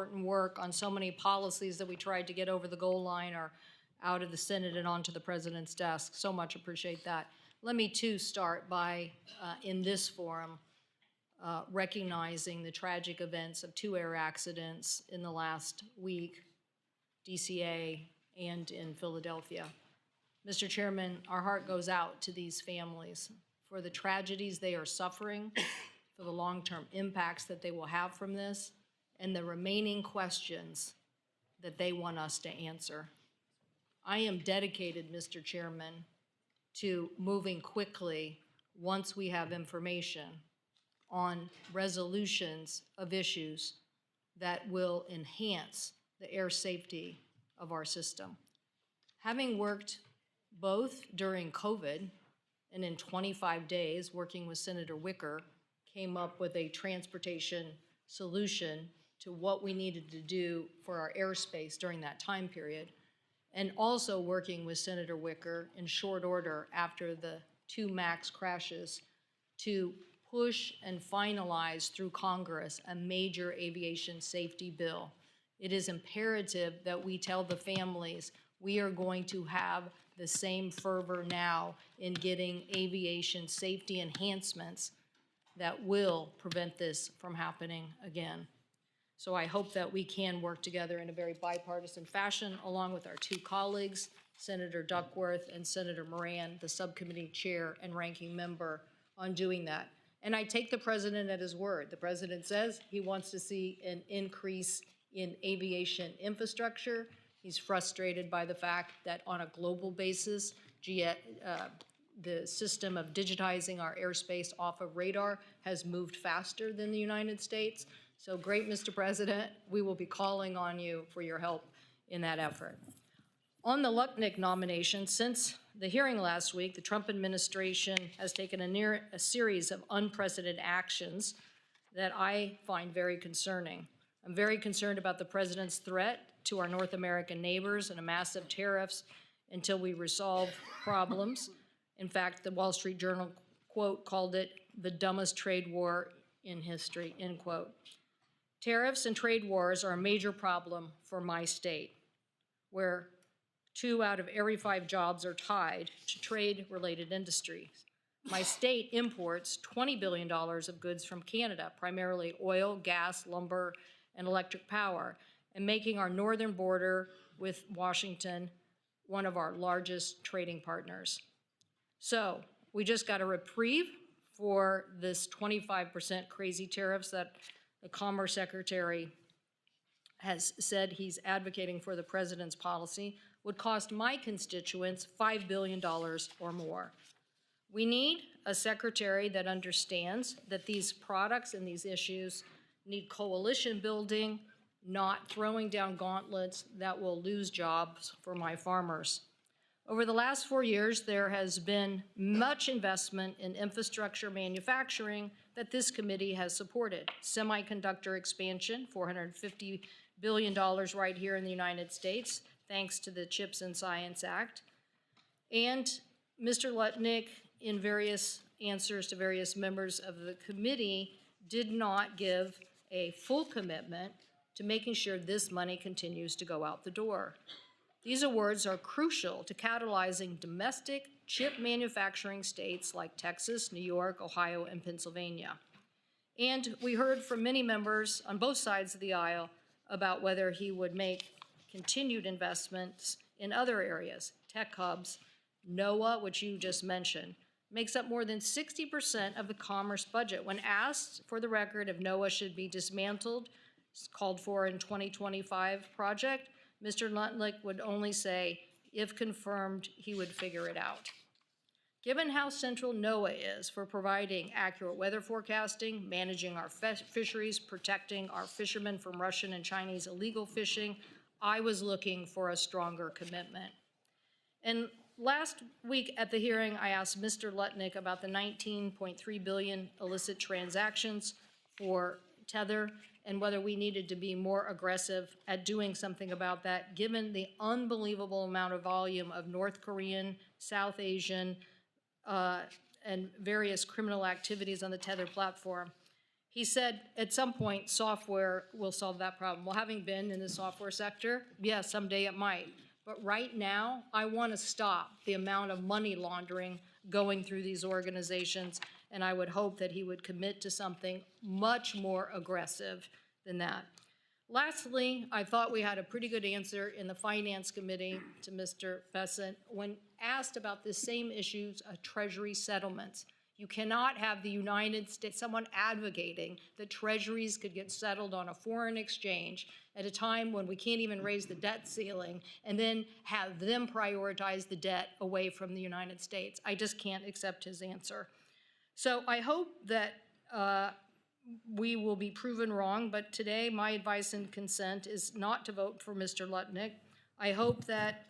important work on so many policies that we tried to get over the goal line are out of the Senate and onto the President's desk. So much appreciate that. Let me, too, start by, in this forum, recognizing the tragic events of 2 air accidents in the last week, DCA and in Philadelphia. Mr. Chairman, our heart goes out to these families for the tragedies they are suffering, for the long-term impacts that they will have from this, and the remaining questions that they want us to answer. I am dedicated, Mr. Chairman, to moving quickly once we have information on resolutions of issues that will enhance the air safety of our system. Having worked both during COVID and in 25 days working with Senator Wicker, came up with a transportation solution to what we needed to do for our airspace during that time period, and also working with Senator Wicker in short order after the 2 MAX crashes to push and finalize through Congress a major aviation safety bill. It is imperative that we tell the families we are going to have the same fervor now in getting aviation safety enhancements that will prevent this from happening again. So I hope that we can work together in a very bipartisan fashion, along with our 2 colleagues, Senator Duckworth and Senator Moran, the subcommittee chair and ranking member, on doing that. And I take the President at his word. The President says he wants to see an increase in aviation infrastructure. He's frustrated by the fact that on a global basis, the system of digitizing our airspace off of radar has moved faster than the United States. So great, Mr. President, we will be calling on you for your help in that effort. On the Lutnick nomination, since the hearing last week, the Trump administration has taken a series of unprecedented actions that I find very concerning. I'm very concerned about the President's threat to our North American neighbors and a massive tariffs until we resolve problems. In fact, the Wall Street Journal, quote, called it the dumbest trade war in history, end quote. Tariffs and trade wars are a major problem for my state, where 2 out of every 5 jobs are tied to trade-related industries. My state imports $20 billion of goods from Canada, primarily oil, gas, lumber, and electric power, and making our northern border with Washington one of our largest trading partners. So we just got a reprieve for this 25% crazy tariffs that the Commerce Secretary has said he's advocating for the President's policy, would cost my constituents $5 billion or more. We need a secretary that understands that these products and these issues need coalition building, not throwing down gauntlets that will lose jobs for my farmers. Over the last 4 years, there has been much investment in infrastructure manufacturing that this committee has supported. Semiconductor expansion, $450 billion right here in the United States, thanks to the CHIPS and Science Act. And Mr. Lutnick, in various answers to various members of the committee, did not give a full commitment to making sure this money continues to go out the door. These awards are crucial to catalyzing domestic chip manufacturing states like Texas, New York, Ohio, and Pennsylvania. And we heard from many members on both sides of the aisle about whether he would make continued investments in other areas. Tech hubs, NOAA, which you just mentioned, makes up more than 60% of the commerce budget. When asked, for the record, if NOAA should be dismantled, called for in 2025 project, Mr. Lutnick would only say, if confirmed, he would figure it out. Given how central NOAA is for providing accurate weather forecasting, managing our fisheries, protecting our fishermen from Russian and Chinese illegal fishing, I was looking for a stronger commitment. And last week at the hearing, I asked Mr. Lutnick about the 19.3 billion illicit transactions for Tether and whether we needed to be more aggressive at doing something about that, given the unbelievable amount of volume of North Korean, South Asian, and various criminal activities on the Tether platform. He said at some point software will solve that problem. Well, having been in the software sector, yes, someday it might. But right now, I want to stop the amount of money laundering going through these organizations, and I would hope that he would commit to something much more aggressive than that. Lastly, I thought we had a pretty good answer in the Finance Committee to Mr. Besant when asked about the same issues of Treasury settlements. You cannot have the United States, someone advocating that treasuries could get settled on a foreign exchange at a time when we can't even raise the debt ceiling, and then have them prioritize the debt away from the United States. I just can't accept his answer. So I hope that we will be proven wrong, but today my advice and consent is not to vote for Mr. Lutnick. I hope that,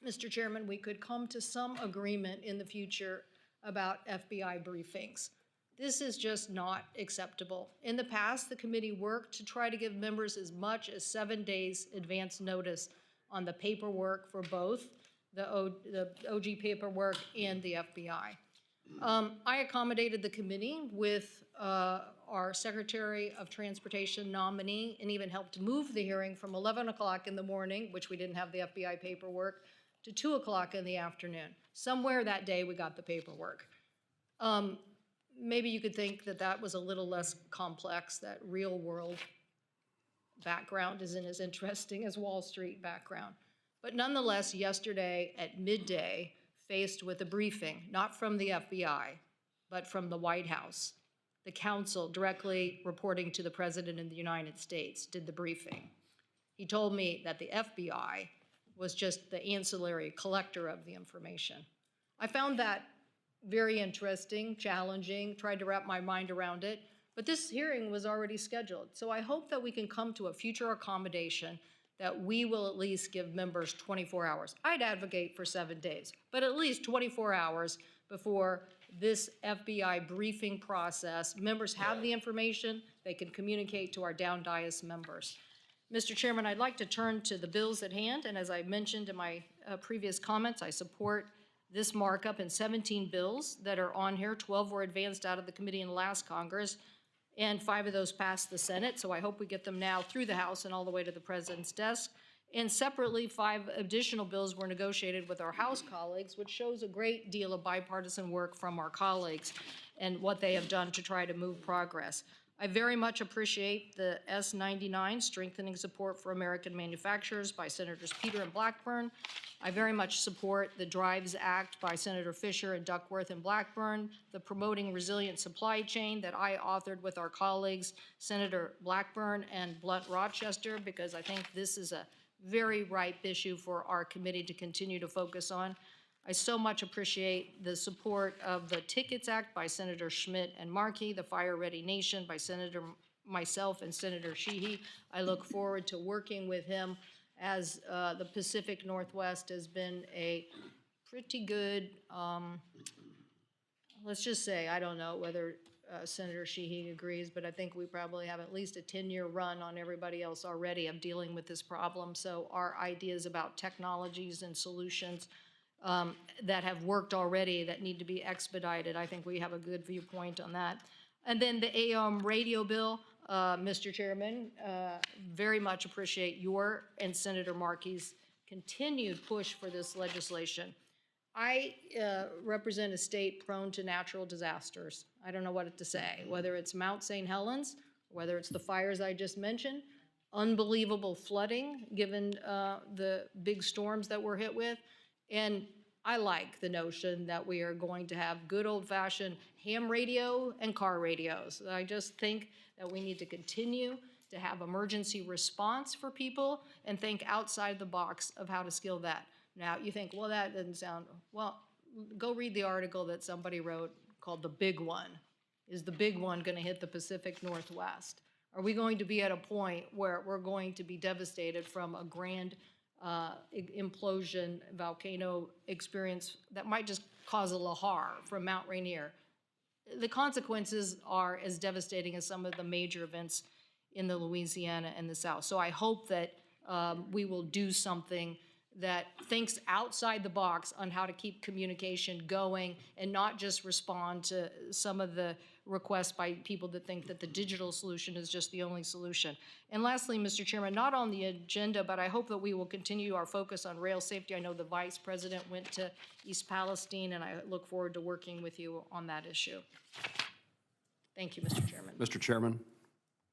Mr. Chairman, we could come to some agreement in the future about FBI briefings. This is just not acceptable. In the past, the committee worked to try to give members as much as 7 days advance notice on the paperwork for both the OG paperwork and the FBI. I accommodated the committee with our Secretary of Transportation nominee and even helped move the hearing from 11 o'clock in the morning, which we didn't have the FBI paperwork, to 2 o'clock in the afternoon. Somewhere that day we got the paperwork. Maybe you could think that that was a little less complex, that real world background isn't as interesting as Wall Street background. But nonetheless, yesterday at midday, faced with a briefing, not from the FBI, but from the White House, the counsel directly reporting to the President of the United States did the briefing. He told me that the FBI was just the ancillary collector of the information. I found that very interesting, challenging, tried to wrap my mind around it, but this hearing was already scheduled. So I hope that we can come to a future accommodation that we will at least give members 24 hours. I'd advocate for 7 days, but at least 24 hours before this FBI briefing process. Members have the information, they can communicate to our down dais members. Mr. Chairman, I'd like to turn to the bills at hand, and as I mentioned in my previous comments, I support this markup in 17 bills that are on here. 12 were advanced out of the committee in the last Congress, and 5 of those passed the Senate, so I hope we get them now through the House and all the way to the President's desk. And separately, 5 additional bills were negotiated with our House colleagues, which shows a great deal of bipartisan work from our colleagues and what they have done to try to move progress. I very much appreciate the S-99, Strengthening Support for American Manufacturers by Senators Peter and Blackburn. I very much support the Drives Act by Senator Fisher and Duckworth and Blackburn, the Promoting Resilient Supply Chain that I authored with our colleagues, Senator Blackburn and Blunt Rochester, because I think this is a very ripe issue for our committee to continue to focus on. I so much appreciate the support of the Tickets Act by Senator Schmidt and Markey, the Fire Ready Nation by myself and Senator Sheehy. I look forward to working with him as the Pacific Northwest has been a pretty good, let's just say, I don't know whether Senator Sheehy agrees, but I think we probably have at least a 10-year run on everybody else already of dealing with this problem. So our ideas about technologies and solutions that have worked already that need to be expedited, I think we have a good viewpoint on that. And then the AM radio bill, Mr. Chairman, very much appreciate your and Senator Markey's continued push for this legislation. I represent a state prone to natural disasters. I don't know what to say, whether it's Mount St. Helens, whether it's the fires I just mentioned, unbelievable flooding given the big storms that we're hit with. And I like the notion that we are going to have good old-fashioned ham radio and car radios. I just think that we need to continue to have emergency response for people and think outside the box of how to scale that. Now, you think, well, that doesn't sound, well, go read the article that somebody wrote called The Big One. Is the big one going to hit the Pacific Northwest? Are we going to be at a point where we're going to be devastated from a grand implosion, volcano experience that might just cause a lahar from Mount Rainier? The consequences are as devastating as some of the major events in the Louisiana and the South. So I hope that we will do something that thinks outside the box on how to keep communication going and not just respond to some of the requests by people that think that the digital solution is just the only solution. And lastly, Mr. Chairman, not on the agenda, but I hope that we will continue our focus on rail safety. I know the Vice President went to East Palestine, and I look forward to working with you on that issue. Thank you, Mr. Chairman. Mr. Chairman.